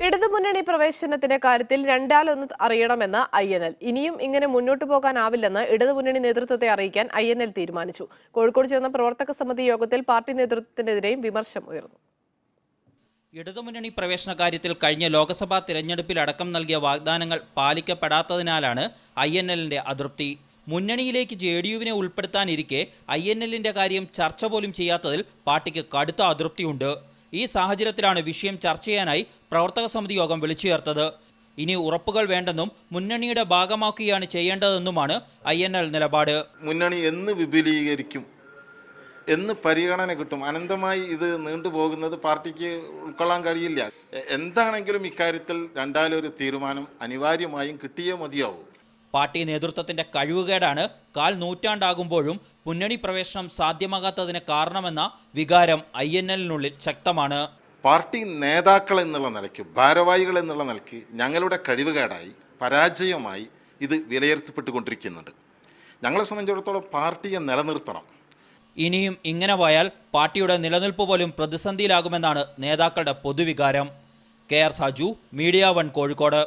ഇടതുമുന്നണി പ്രവേശനത്തിന്റെ കാര്യത്തിൽ രണ്ടാലൊന്ന് അറിയണമെന്ന് INL. ഇനിയും ഇങ്ങനെ മുന്നോട്ടു പോകാനാവില്ലെന്ന് ഇടതുമുന്നണി നേതൃത്വത്തെ അറിയിക്കാൻ INL തീരുമാനിച്ചു. കോഴിക്കോട് ചേർന്ന പ്രവർത്തക സമിതി യോഗത്തിൽ പാർട്ടി നേതൃത്വത്തിനെതിരെയും വിമർശനം ഉയർന്നു. ഇടതുമുന്നണി പ്രവേശന കാര്യത്തിൽ കഴിഞ്ഞ ലോക്സഭാ തിരഞ്ഞെടുപ്പിലടക്കം നൽകിയ വാഗ്ദാനങ്ങൾ പാലിക്കപ്പെടാത്തതിനാലാണ് INLന്റെ അതൃപ്തി. മുന്നണിയിലേക്ക് JDUവിനെ ഉൾപ്പെടുത്താനിരിക്കെ INLന്റെ കാര്യം ചർച്ച പോലും ചെയ്യാത്തതിൽ പാർട്ടിക്ക് കടുത്ത അതൃപ്തിയുണ്ട്. ഈ സാഹചര്യത്തിലാണ് വിഷയം ചർച്ച ചെയ്യാനായി പ്രവർത്തക സമിതി യോഗം വിളിച്ചു ചേർത്തത്. ഇനി ഉറപ്പുകൾ വേണ്ടെന്നും മുന്നണിയുടെ ഭാഗമാക്കുകയാണ് ചെയ്യേണ്ടതെന്നുമാണ് INL നിലപാട്. മുന്നണി എന്ന് വിപുലീകരിക്കും, എന്ന് പരിഗണന കിട്ടും, അനന്തമായി ഇത് നീണ്ടുപോകുന്നത് പാർട്ടിക്ക് ഉൾക്കൊള്ളാൻ കഴിയില്ല. എന്താണെങ്കിലും ഇക്കാര്യത്തിൽ രണ്ടാലൊരു തീരുമാനം അനിവാര്യമായും കിട്ടിയേ മതിയാവും. പാർട്ടി നേതൃത്വത്തിന്റെ കഴിവുകേടാണ് കാൽ നൂറ്റാണ്ടാകുമ്പോഴും മുന്നണി പ്രവേശനം സാധ്യമാകാത്തതിന് കാരണമെന്ന വികാരം INLനുള്ളിൽ ശക്തമാണ്. പാർട്ടി നേതാക്കൾ എന്നുള്ള നിലയ്ക്ക്, ഭാരവാഹികൾ എന്നുള്ള നിലയ്ക്ക് ഞങ്ങളുടെ കഴിവുകേടായി, പരാജയമായി ഇത് വിലയിരുത്തപ്പെട്ടുകൊണ്ടിരിക്കുന്നുണ്ട്. ഞങ്ങളെ സംബന്ധിച്ചിടത്തോളം പാർട്ടിയെ നിലനിർത്തണം. ഇനിയും ഇങ്ങനെ പോയാൽ പാർട്ടിയുടെ നിലനിൽപ്പ് പോലും പ്രതിസന്ധിയിലാകുമെന്നാണ് നേതാക്കളുടെ പൊതുവികാരം. KR Saju, media 1 Kozhikode.